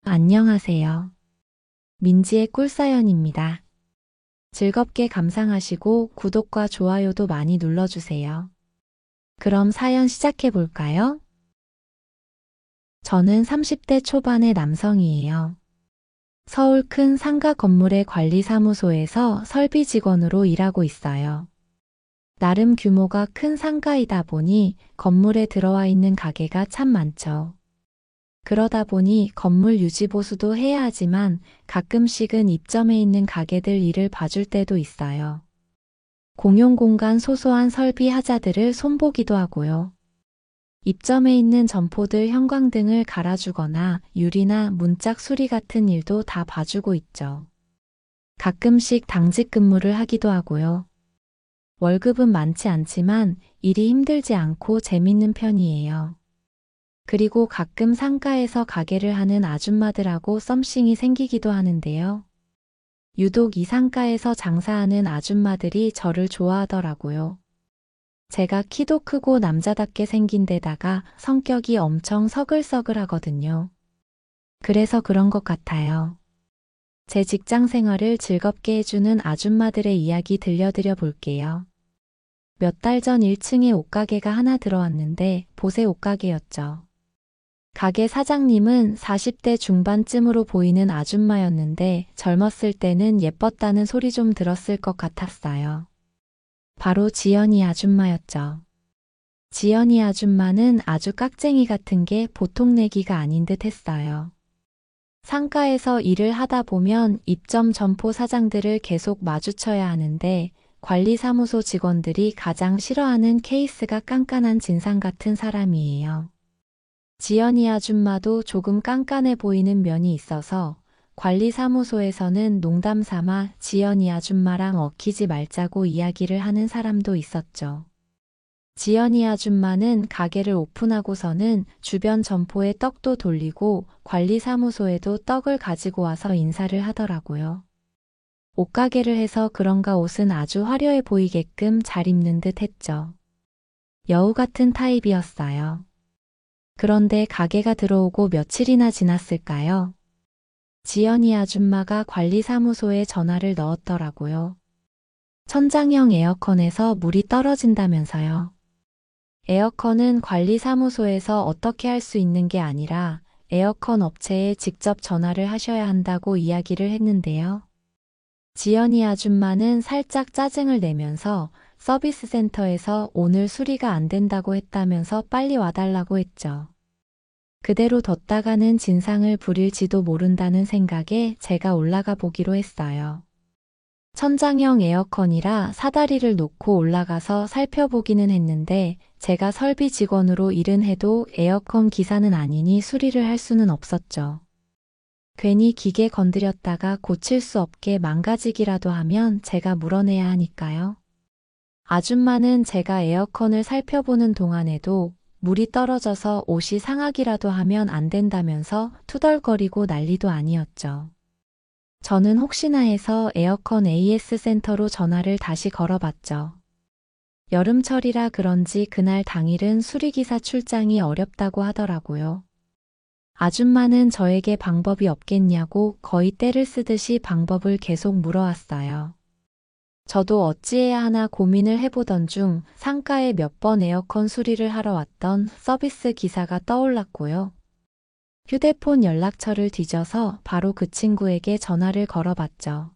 안녕하세요. 민지의 꿀사연입니다. 즐겁게 감상하시고 구독과 좋아요도 많이 눌러주세요. 그럼 사연 시작해 볼까요? 저는 30대 초반의 남성이에요. 서울 큰 상가 건물의 관리사무소에서 설비 직원으로 일하고 있어요. 나름 규모가 큰 상가이다 보니 건물에 들어와 있는 가게가 참 많죠. 그러다 보니 건물 유지 보수도 해야 하지만 가끔씩은 입점해 있는 가게들 일을 봐줄 때도 있어요. 공용 공간 소소한 설비 하자들을 손보기도 하고요. 입점해 있는 점포들 형광등을 갈아주거나 유리나 문짝 수리 같은 일도 다 봐주고 있죠. 가끔씩 당직 근무를 하기도 하고요. 월급은 많지 않지만 일이 힘들지 않고 재밌는 편이에요. 그리고 가끔 상가에서 가게를 하는 아줌마들하고 썸씽이 생기기도 하는데요. 유독 이 상가에서 장사하는 아줌마들이 저를 좋아하더라고요. 제가 키도 크고 남자답게 생긴 데다가 성격이 엄청 서글서글하거든요. 그래서 그런 것 같아요. 제 직장 생활을 즐겁게 해주는 아줌마들의 이야기 들려드려 볼게요. 몇 달 전 1층에 옷가게가 하나 들어왔는데 보세 옷가게였죠. 가게 사장님은 40대 중반쯤으로 보이는 아줌마였는데 젊었을 때는 예뻤다는 소리 좀 들었을 것 같았어요. 바로 지연이 아줌마였죠. 지연이 아줌마는 아주 깍쟁이 같은 게 보통 내기가 아닌 듯 했어요. 상가에서 일을 하다 보면 입점 점포 사장들을 계속 마주쳐야 하는데 관리사무소 직원들이 가장 싫어하는 케이스가 깐깐한 진상 같은 사람이에요. 지연이 아줌마도 조금 깐깐해 보이는 면이 있어서 관리사무소에서는 농담 삼아 지연이 아줌마랑 얽히지 말자고 이야기를 하는 사람도 있었죠. 지연이 아줌마는 가게를 오픈하고서는 주변 점포에 떡도 돌리고 관리사무소에도 떡을 가지고 와서 인사를 하더라고요. 옷가게를 해서 그런가 옷은 아주 화려해 보이게끔 잘 입는 듯 했죠. 여우 같은 타입이었어요. 그런데 가게가 들어오고 며칠이나 지났을까요? 지연이 아줌마가 관리사무소에 전화를 넣었더라고요. 천장형 에어컨에서 물이 떨어진다면서요. 에어컨은 관리사무소에서 어떻게 할 수 있는 게 아니라 에어컨 업체에 직접 전화를 하셔야 한다고 이야기를 했는데요. 지연이 아줌마는 살짝 짜증을 내면서 서비스 센터에서 오늘 수리가 안 된다고 했다면서 빨리 와달라고 했죠. 그대로 뒀다가는 진상을 부릴지도 모른다는 생각에 제가 올라가 보기로 했어요. 천장형 에어컨이라 사다리를 놓고 올라가서 살펴보기는 했는데 제가 설비 직원으로 일은 해도 에어컨 기사는 아니니 수리를 할 수는 없었죠. 괜히 기계 건드렸다가 고칠 수 없게 망가지기라도 하면 제가 물어내야 하니까요. 아줌마는 제가 에어컨을 살펴보는 동안에도 물이 떨어져서 옷이 상하기라도 하면 안 된다면서 투덜거리고 난리도 아니었죠. 저는 혹시나 해서 에어컨 AS 센터로 전화를 다시 걸어봤죠. 여름철이라 그런지 그날 당일은 수리기사 출장이 어렵다고 하더라고요. 아줌마는 저에게 방법이 없겠냐고 거의 떼를 쓰듯이 방법을 계속 물어왔어요. 저도 어찌해야 하나 고민을 해보던 중 상가에 몇 번 에어컨 수리를 하러 왔던 서비스 기사가 떠올랐고요. 휴대폰 연락처를 뒤져서 바로 그 친구에게 전화를 걸어봤죠.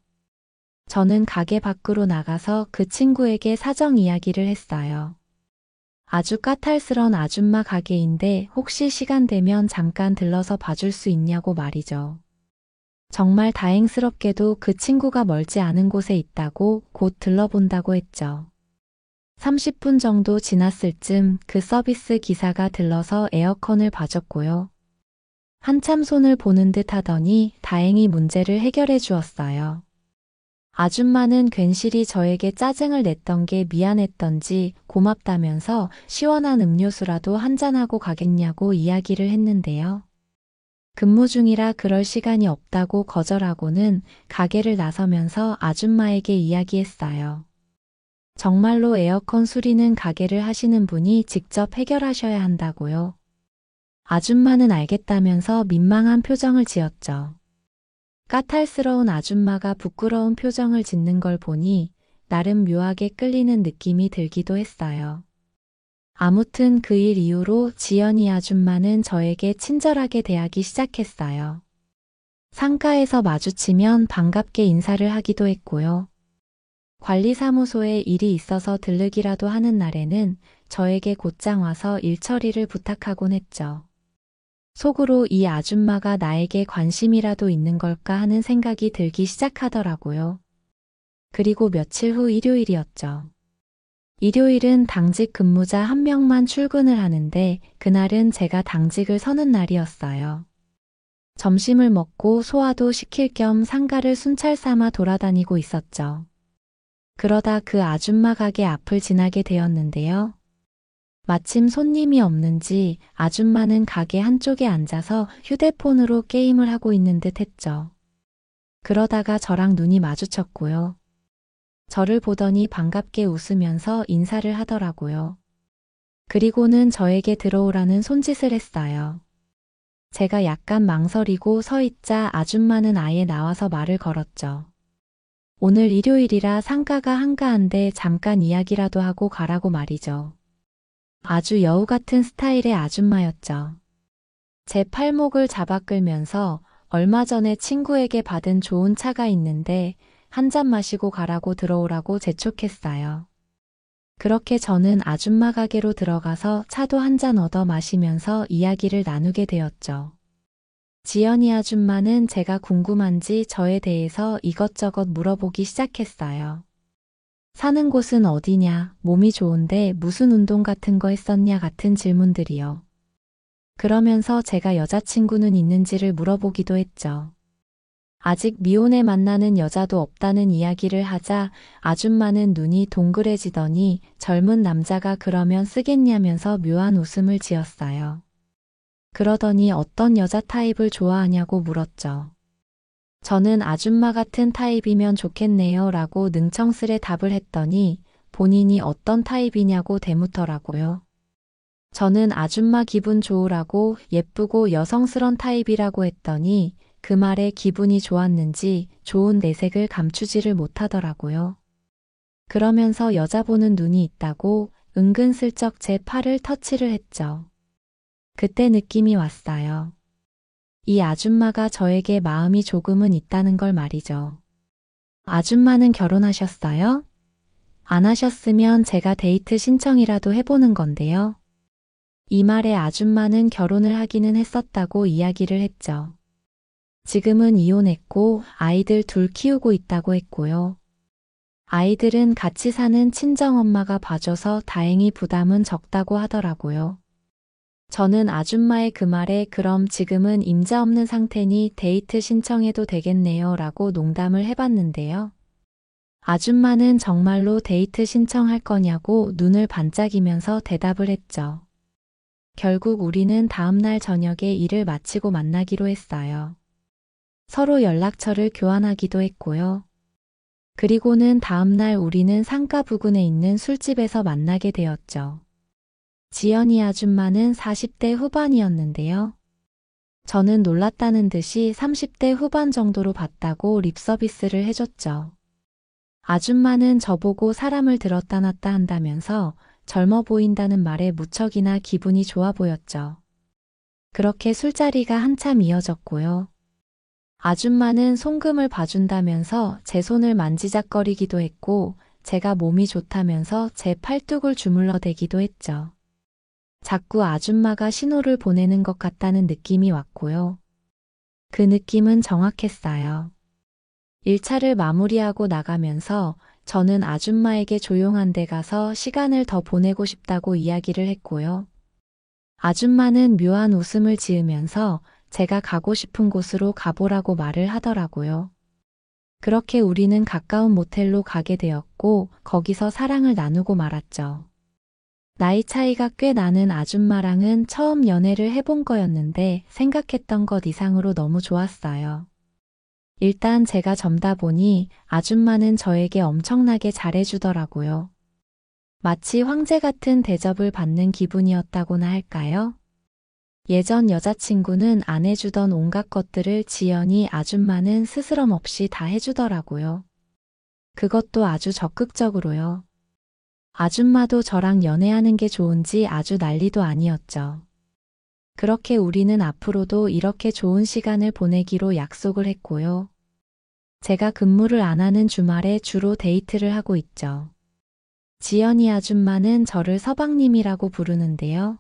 저는 가게 밖으로 나가서 그 친구에게 사정 이야기를 했어요. 아주 까탈스런 아줌마 가게인데 혹시 시간 되면 잠깐 들러서 봐줄 수 있냐고 말이죠. 정말 다행스럽게도 그 친구가 멀지 않은 곳에 있다고 곧 들러본다고 했죠. 30분 정도 지났을 쯤 그 서비스 기사가 들러서 에어컨을 봐줬고요. 한참 손을 보는 듯 하더니 다행히 문제를 해결해 주었어요. 아줌마는 괜시리 저에게 짜증을 냈던 게 미안했던지 고맙다면서 시원한 음료수라도 한잔하고 가겠냐고 이야기를 했는데요. 근무 중이라 그럴 시간이 없다고 거절하고는 가게를 나서면서 아줌마에게 이야기했어요. 정말로 에어컨 수리는 가게를 하시는 분이 직접 해결하셔야 한다고요. 아줌마는 알겠다면서 민망한 표정을 지었죠. 까탈스러운 아줌마가 부끄러운 표정을 짓는 걸 보니 나름 묘하게 끌리는 느낌이 들기도 했어요. 아무튼 그 일 이후로 지연이 아줌마는 저에게 친절하게 대하기 시작했어요. 상가에서 마주치면 반갑게 인사를 하기도 했고요. 관리사무소에 일이 있어서 들르기라도 하는 날에는 저에게 곧장 와서 일 처리를 부탁하곤 했죠. 속으로 이 아줌마가 나에게 관심이라도 있는 걸까 하는 생각이 들기 시작하더라고요. 그리고 며칠 후 일요일이었죠. 일요일은 당직 근무자 한 명만 출근을 하는데 그날은 제가 당직을 서는 날이었어요. 점심을 먹고 소화도 시킬 겸 상가를 순찰 삼아 돌아다니고 있었죠. 그러다 그 아줌마 가게 앞을 지나게 되었는데요. 마침 손님이 없는지 아줌마는 가게 한쪽에 앉아서 휴대폰으로 게임을 하고 있는 듯 했죠. 그러다가 저랑 눈이 마주쳤고요. 저를 보더니 반갑게 웃으면서 인사를 하더라고요. 그리고는 저에게 들어오라는 손짓을 했어요. 제가 약간 망설이고 서 있자 아줌마는 아예 나와서 말을 걸었죠. 오늘 일요일이라 상가가 한가한데 잠깐 이야기라도 하고 가라고 말이죠. 아주 여우 같은 스타일의 아줌마였죠. 제 팔목을 잡아 끌면서 얼마 전에 친구에게 받은 좋은 차가 있는데 한 잔 마시고 가라고 들어오라고 재촉했어요. 그렇게 저는 아줌마 가게로 들어가서 차도 한 잔 얻어 마시면서 이야기를 나누게 되었죠. 지연이 아줌마는 제가 궁금한지 저에 대해서 이것저것 물어보기 시작했어요. 사는 곳은 어디냐, 몸이 좋은데 무슨 운동 같은 거 했었냐 같은 질문들이요. 그러면서 제가 여자친구는 있는지를 물어보기도 했죠. 아직 미혼에 만나는 여자도 없다는 이야기를 하자 아줌마는 눈이 동그래지더니 젊은 남자가 그러면 쓰겠냐면서 묘한 웃음을 지었어요. 그러더니 어떤 여자 타입을 좋아하냐고 물었죠. 저는 아줌마 같은 타입이면 좋겠네요 라고 능청스레 답을 했더니 본인이 어떤 타입이냐고 대묻더라고요. 저는 아줌마 기분 좋으라고 예쁘고 여성스런 타입이라고 했더니 그 말에 기분이 좋았는지 좋은 내색을 감추지를 못하더라고요. 그러면서 여자 보는 눈이 있다고 은근슬쩍 제 팔을 터치를 했죠. 그때 느낌이 왔어요. 이 아줌마가 저에게 마음이 조금은 있다는 걸 말이죠. 아줌마는 결혼하셨어요? 안 하셨으면 제가 데이트 신청이라도 해보는 건데요. 이 말에 아줌마는 결혼을 하기는 했었다고 이야기를 했죠. 지금은 이혼했고 아이들 둘 키우고 있다고 했고요. 아이들은 같이 사는 친정엄마가 봐줘서 다행히 부담은 적다고 하더라고요. 저는 아줌마의 그 말에 그럼 지금은 임자 없는 상태니 데이트 신청해도 되겠네요 라고 농담을 해봤는데요. 아줌마는 정말로 데이트 신청할 거냐고 눈을 반짝이면서 대답을 했죠. 결국 우리는 다음날 저녁에 일을 마치고 만나기로 했어요. 서로 연락처를 교환하기도 했고요. 그리고는 다음날 우리는 상가 부근에 있는 술집에서 만나게 되었죠. 지연이 아줌마는 40대 후반이었는데요. 저는 놀랐다는 듯이 30대 후반 정도로 봤다고 립서비스를 해줬죠. 아줌마는 저보고 사람을 들었다 놨다 한다면서 젊어 보인다는 말에 무척이나 기분이 좋아 보였죠. 그렇게 술자리가 한참 이어졌고요. 아줌마는 송금을 봐준다면서 제 손을 만지작거리기도 했고 제가 몸이 좋다면서 제 팔뚝을 주물러대기도 했죠. 자꾸 아줌마가 신호를 보내는 것 같다는 느낌이 왔고요. 그 느낌은 정확했어요. 1차를 마무리하고 나가면서 저는 아줌마에게 조용한 데 가서 시간을 더 보내고 싶다고 이야기를 했고요. 아줌마는 묘한 웃음을 지으면서 제가 가고 싶은 곳으로 가보라고 말을 하더라고요. 그렇게 우리는 가까운 모텔로 가게 되었고 거기서 사랑을 나누고 말았죠. 나이 차이가 꽤 나는 아줌마랑은 처음 연애를 해본 거였는데 생각했던 것 이상으로 너무 좋았어요. 일단 제가 젊다 보니 아줌마는 저에게 엄청나게 잘해주더라고요. 마치 황제 같은 대접을 받는 기분이었다고나 할까요? 예전 여자친구는 안 해주던 온갖 것들을 지연이 아줌마는 스스럼 없이 다 해주더라고요. 그것도 아주 적극적으로요. 아줌마도 저랑 연애하는 게 좋은지 아주 난리도 아니었죠. 그렇게 우리는 앞으로도 이렇게 좋은 시간을 보내기로 약속을 했고요. 제가 근무를 안 하는 주말에 주로 데이트를 하고 있죠. 지연이 아줌마는 저를 서방님이라고 부르는데요.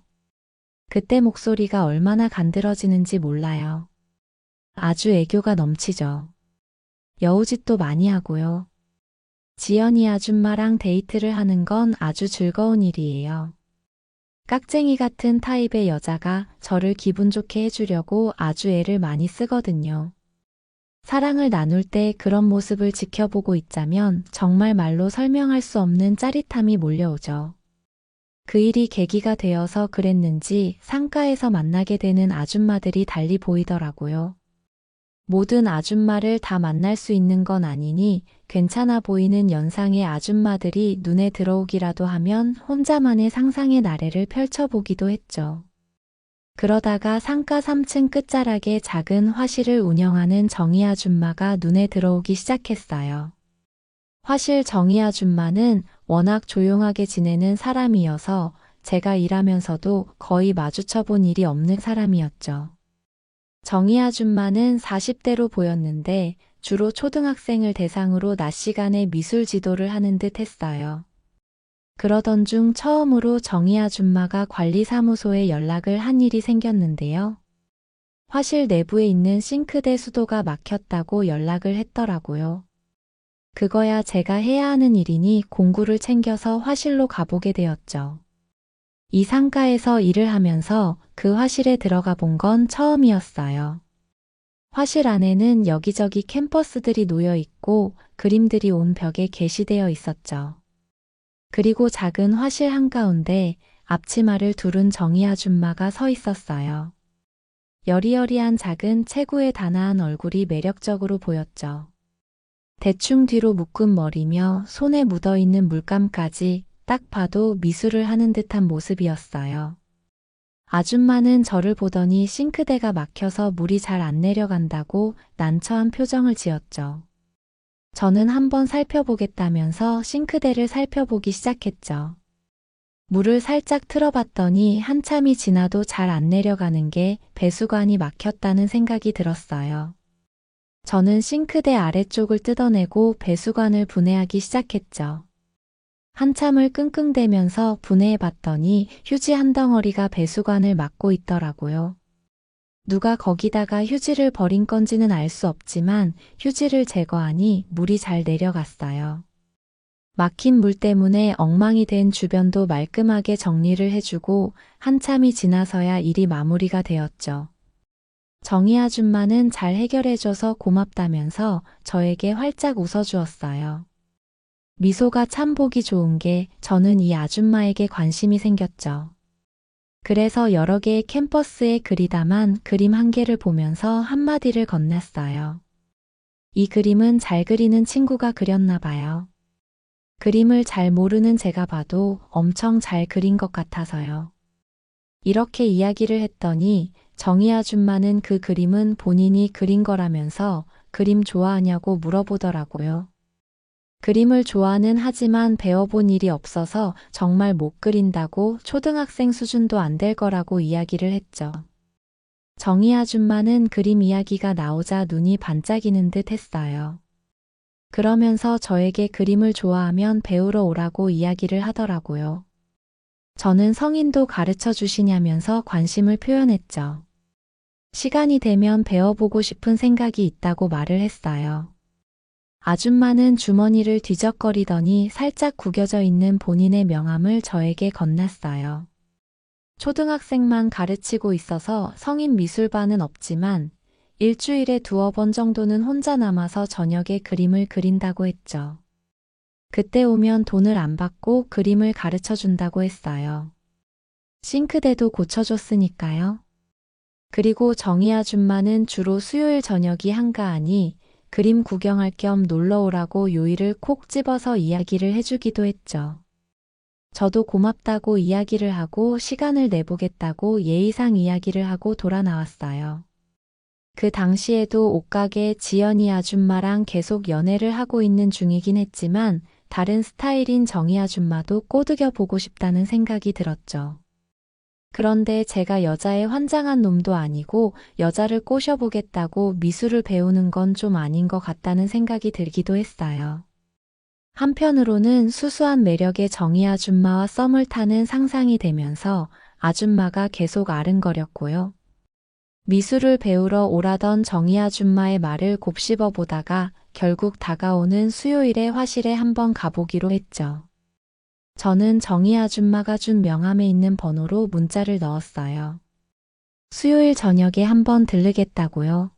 그때 목소리가 얼마나 간드러지는지 몰라요. 아주 애교가 넘치죠. 여우짓도 많이 하고요. 지연이 아줌마랑 데이트를 하는 건 아주 즐거운 일이에요. 깍쟁이 같은 타입의 여자가 저를 기분 좋게 해주려고 아주 애를 많이 쓰거든요. 사랑을 나눌 때 그런 모습을 지켜보고 있자면 정말 말로 설명할 수 없는 짜릿함이 몰려오죠. 그 일이 계기가 되어서 그랬는지 상가에서 만나게 되는 아줌마들이 달리 보이더라고요. 모든 아줌마를 다 만날 수 있는 건 아니니 괜찮아 보이는 연상의 아줌마들이 눈에 들어오기라도 하면 혼자만의 상상의 나래를 펼쳐보기도 했죠. 그러다가 상가 3층 끝자락에 작은 화실을 운영하는 정희 아줌마가 눈에 들어오기 시작했어요. 화실 정희 아줌마는 워낙 조용하게 지내는 사람이어서 제가 일하면서도 거의 마주쳐 본 일이 없는 사람이었죠. 정희 아줌마는 40대로 보였는데 주로 초등학생을 대상으로 낮 시간에 미술 지도를 하는 듯 했어요. 그러던 중 처음으로 정희 아줌마가 관리사무소에 연락을 한 일이 생겼는데요. 화실 내부에 있는 싱크대 수도가 막혔다고 연락을 했더라고요. 그거야 제가 해야 하는 일이니 공구를 챙겨서 화실로 가보게 되었죠. 이 상가에서 일을 하면서 그 화실에 들어가 본 건 처음이었어요. 화실 안에는 여기저기 캔버스들이 놓여 있고 그림들이 온 벽에 게시되어 있었죠. 그리고 작은 화실 한가운데 앞치마를 두른 정희 아줌마가 서 있었어요. 여리여리한 작은 체구의 단아한 얼굴이 매력적으로 보였죠. 대충 뒤로 묶은 머리며 손에 묻어있는 물감까지 딱 봐도 미술을 하는 듯한 모습이었어요. 아줌마는 저를 보더니 싱크대가 막혀서 물이 잘 안 내려간다고 난처한 표정을 지었죠. 저는 한번 살펴보겠다면서 싱크대를 살펴보기 시작했죠. 물을 살짝 틀어봤더니 한참이 지나도 잘 안 내려가는 게 배수관이 막혔다는 생각이 들었어요. 저는 싱크대 아래쪽을 뜯어내고 배수관을 분해하기 시작했죠. 한참을 끙끙대면서 분해해봤더니 휴지 한 덩어리가 배수관을 막고 있더라고요. 누가 거기다가 휴지를 버린 건지는 알 수 없지만 휴지를 제거하니 물이 잘 내려갔어요. 막힌 물 때문에 엉망이 된 주변도 말끔하게 정리를 해주고 한참이 지나서야 일이 마무리가 되었죠. 정희 아줌마는 잘 해결해줘서 고맙다면서 저에게 활짝 웃어주었어요. 미소가 참 보기 좋은 게 저는 이 아줌마에게 관심이 생겼죠. 그래서 여러 개의 캔버스에 그리다만 그림 한 개를 보면서 한마디를 건넸어요. 이 그림은 잘 그리는 친구가 그렸나 봐요. 그림을 잘 모르는 제가 봐도 엄청 잘 그린 것 같아서요. 이렇게 이야기를 했더니 정희 아줌마는 그 그림은 본인이 그린 거라면서 그림 좋아하냐고 물어보더라고요. 그림을 좋아는 하지만 배워본 일이 없어서 정말 못 그린다고 초등학생 수준도 안 될 거라고 이야기를 했죠. 정희 아줌마는 그림 이야기가 나오자 눈이 반짝이는 듯 했어요. 그러면서 저에게 그림을 좋아하면 배우러 오라고 이야기를 하더라고요. 저는 성인도 가르쳐 주시냐면서 관심을 표현했죠. 시간이 되면 배워보고 싶은 생각이 있다고 말을 했어요. 아줌마는 주머니를 뒤적거리더니 살짝 구겨져 있는 본인의 명함을 저에게 건넸어요. 초등학생만 가르치고 있어서 성인 미술반은 없지만 일주일에 2-번 정도는 혼자 남아서 저녁에 그림을 그린다고 했죠. 그때 오면 돈을 안 받고 그림을 가르쳐 준다고 했어요. 싱크대도 고쳐줬으니까요. 그리고 정희 아줌마는 주로 수요일 저녁이 한가하니 그림 구경할 겸 놀러 오라고 요일을 콕 집어서 이야기를 해주기도 했죠. 저도 고맙다고 이야기를 하고 시간을 내보겠다고 예의상 이야기를 하고 돌아 나왔어요. 그 당시에도 옷가게 지연이 아줌마랑 계속 연애를 하고 있는 중이긴 했지만 다른 스타일인 정희 아줌마도 꼬드겨 보고 싶다는 생각이 들었죠. 그런데 제가 여자에 환장한 놈도 아니고 여자를 꼬셔보겠다고 미술을 배우는 건 좀 아닌 것 같다는 생각이 들기도 했어요. 한편으로는 수수한 매력의 정희 아줌마와 썸을 타는 상상이 되면서 아줌마가 계속 아른거렸고요. 미술을 배우러 오라던 정희 아줌마의 말을 곱씹어 보다가 결국 다가오는 수요일에 화실에 한번 가보기로 했죠. 저는 정희 아줌마가 준 명함에 있는 번호로 문자를 넣었어요. 수요일 저녁에 한번 들르겠다고요.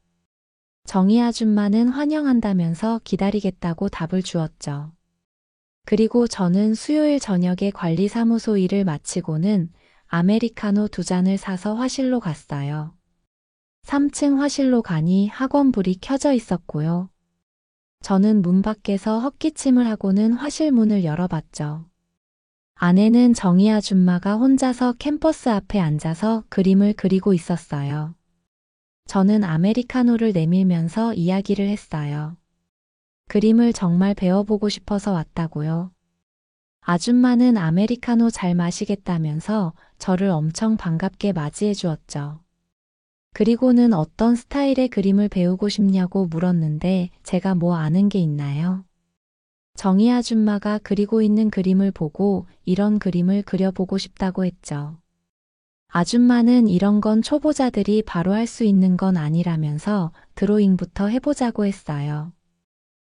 정희 아줌마는 환영한다면서 기다리겠다고 답을 주었죠. 그리고 저는 수요일 저녁에 관리사무소 일을 마치고는 아메리카노 2잔을 사서 화실로 갔어요. 3층 화실로 가니 학원불이 켜져 있었고요. 저는 문 밖에서 헛기침을 하고는 화실 문을 열어봤죠. 안에는 정희 아줌마가 혼자서 캠퍼스 앞에 앉아서 그림을 그리고 있었어요. 저는 아메리카노를 내밀면서 이야기를 했어요. 그림을 정말 배워보고 싶어서 왔다고요. 아줌마는 아메리카노 잘 마시겠다면서 저를 엄청 반갑게 맞이해 주었죠. 그리고는 어떤 스타일의 그림을 배우고 싶냐고 물었는데 제가 뭐 아는 게 있나요? 정희 아줌마가 그리고 있는 그림을 보고 이런 그림을 그려보고 싶다고 했죠. 아줌마는 이런 건 초보자들이 바로 할 수 있는 건 아니라면서 드로잉부터 해보자고 했어요.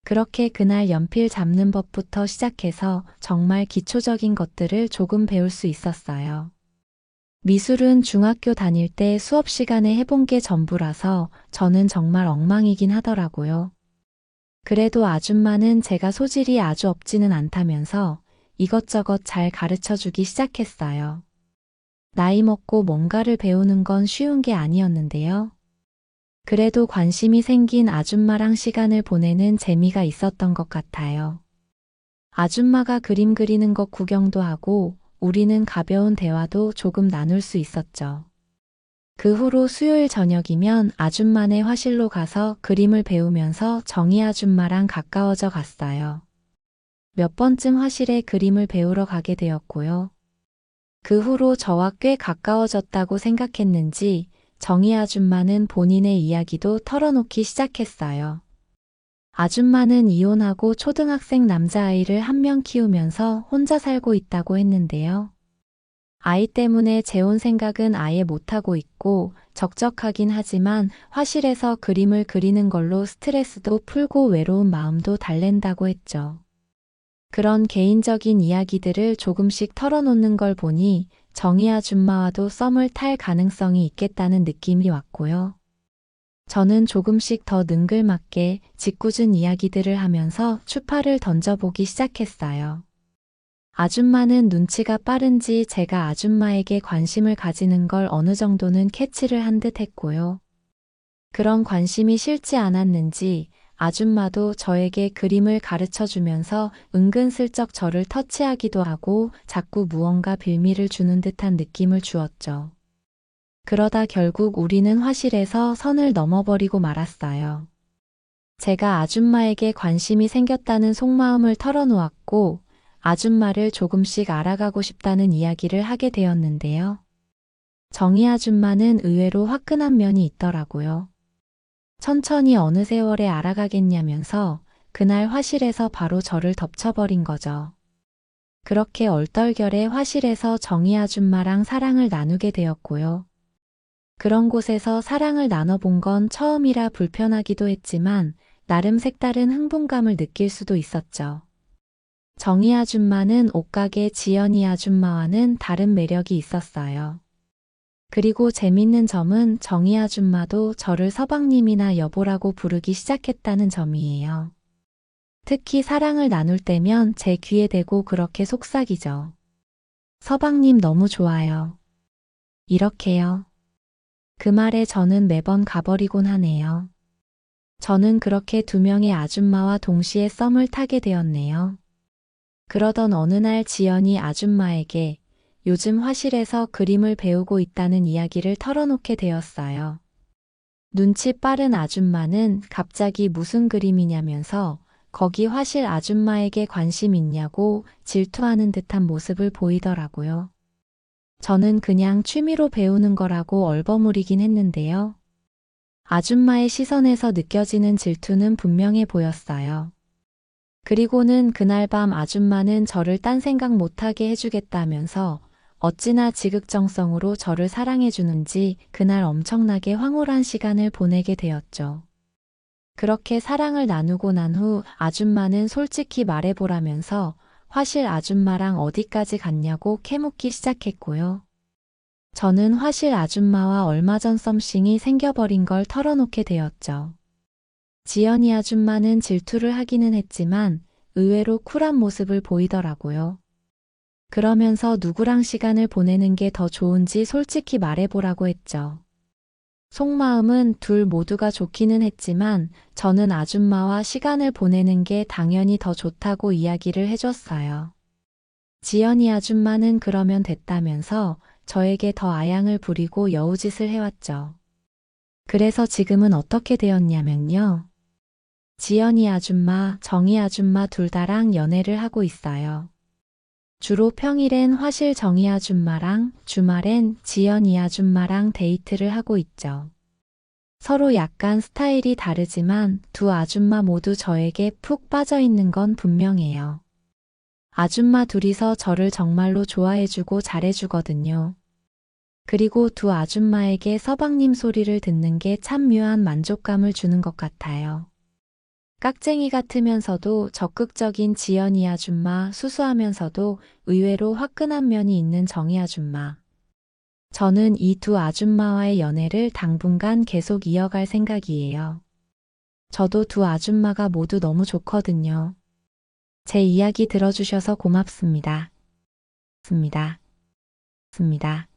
그렇게 그날 연필 잡는 법부터 시작해서 정말 기초적인 것들을 조금 배울 수 있었어요. 미술은 중학교 다닐 때 수업 시간에 해본 게 전부라서 저는 정말 엉망이긴 하더라고요. 그래도 아줌마는 제가 소질이 아주 없지는 않다면서 이것저것 잘 가르쳐 주기 시작했어요. 나이 먹고 뭔가를 배우는 건 쉬운 게 아니었는데요. 그래도 관심이 생긴 아줌마랑 시간을 보내는 재미가 있었던 것 같아요. 아줌마가 그림 그리는 것 구경도 하고 우리는 가벼운 대화도 조금 나눌 수 있었죠. 그 후로 수요일 저녁이면 아줌마네 화실로 가서 그림을 배우면서 정희 아줌마랑 가까워져 갔어요. 몇 번쯤 화실에 그림을 배우러 가게 되었고요. 그 후로 저와 꽤 가까워졌다고 생각했는지 정희 아줌마는 본인의 이야기도 털어놓기 시작했어요. 아줌마는 이혼하고 초등학생 남자아이를 한 명 키우면서 혼자 살고 있다고 했는데요. 아이 때문에 재혼 생각은 아예 못하고 있고 적적하긴 하지만 화실에서 그림을 그리는 걸로 스트레스도 풀고 외로운 마음도 달랜다고 했죠. 그런 개인적인 이야기들을 조금씩 털어놓는 걸 보니 정희 아줌마와도 썸을 탈 가능성이 있겠다는 느낌이 왔고요. 저는 조금씩 더 능글맞게 짓궂은 이야기들을 하면서 추파를 던져보기 시작했어요. 아줌마는 눈치가 빠른지 제가 아줌마에게 관심을 가지는 걸 어느 정도는 캐치를 한 듯 했고요. 그런 관심이 싫지 않았는지 아줌마도 저에게 그림을 가르쳐 주면서 은근슬쩍 저를 터치하기도 하고 자꾸 무언가 빌미를 주는 듯한 느낌을 주었죠. 그러다 결국 우리는 화실에서 선을 넘어버리고 말았어요. 제가 아줌마에게 관심이 생겼다는 속마음을 털어놓았고 아줌마를 조금씩 알아가고 싶다는 이야기를 하게 되었는데요. 정희 아줌마는 의외로 화끈한 면이 있더라고요. 천천히 어느 세월에 알아가겠냐면서 그날 화실에서 바로 저를 덮쳐버린 거죠. 그렇게 얼떨결에 화실에서 정희 아줌마랑 사랑을 나누게 되었고요. 그런 곳에서 사랑을 나눠본 건 처음이라 불편하기도 했지만 나름 색다른 흥분감을 느낄 수도 있었죠. 정희 아줌마는 옷가게 지연이 아줌마와는 다른 매력이 있었어요. 그리고 재밌는 점은 정희 아줌마도 저를 서방님이나 여보라고 부르기 시작했다는 점이에요. 특히 사랑을 나눌 때면 제 귀에 대고 그렇게 속삭이죠. 서방님 너무 좋아요. 이렇게요. 그 말에 저는 매번 가버리곤 하네요. 저는 그렇게 두 명의 아줌마와 동시에 썸을 타게 되었네요. 그러던 어느 날 지연이 아줌마에게 요즘 화실에서 그림을 배우고 있다는 이야기를 털어놓게 되었어요. 눈치 빠른 아줌마는 갑자기 무슨 그림이냐면서 거기 화실 아줌마에게 관심 있냐고 질투하는 듯한 모습을 보이더라고요. 저는 그냥 취미로 배우는 거라고 얼버무리긴 했는데요. 아줌마의 시선에서 느껴지는 질투는 분명해 보였어요. 그리고는 그날 밤 아줌마는 저를 딴 생각 못하게 해주겠다면서 어찌나 지극정성으로 저를 사랑해주는지 그날 엄청나게 황홀한 시간을 보내게 되었죠. 그렇게 사랑을 나누고 난 후 아줌마는 솔직히 말해보라면서 화실 아줌마랑 어디까지 갔냐고 캐묻기 시작했고요. 저는 화실 아줌마와 얼마 전 썸씽이 생겨버린 걸 털어놓게 되었죠. 지연이 아줌마는 질투를 하기는 했지만 의외로 쿨한 모습을 보이더라고요. 그러면서 누구랑 시간을 보내는 게 더 좋은지 솔직히 말해보라고 했죠. 속마음은 둘 모두가 좋기는 했지만 저는 아줌마와 시간을 보내는 게 당연히 더 좋다고 이야기를 해줬어요. 지연이 아줌마는 그러면 됐다면서 저에게 더 아양을 부리고 여우짓을 해왔죠. 그래서 지금은 어떻게 되었냐면요. 지연이 아줌마, 정희 아줌마 둘 다랑 연애를 하고 있어요. 주로 평일엔 화실 정희 아줌마랑 주말엔 지연이 아줌마랑 데이트를 하고 있죠. 서로 약간 스타일이 다르지만 두 아줌마 모두 저에게 푹 빠져 있는 건 분명해요. 아줌마 둘이서 저를 정말로 좋아해주고 잘해주거든요. 그리고 두 아줌마에게 서방님 소리를 듣는 게 참 묘한 만족감을 주는 것 같아요. 깍쟁이 같으면서도 적극적인 지연이 아줌마, 수수하면서도 의외로 화끈한 면이 있는 정희 아줌마. 저는 이 두 아줌마와의 연애를 당분간 계속 이어갈 생각이에요. 저도 두 아줌마가 모두 너무 좋거든요. 제 이야기 들어주셔서 고맙습니다. 습니다.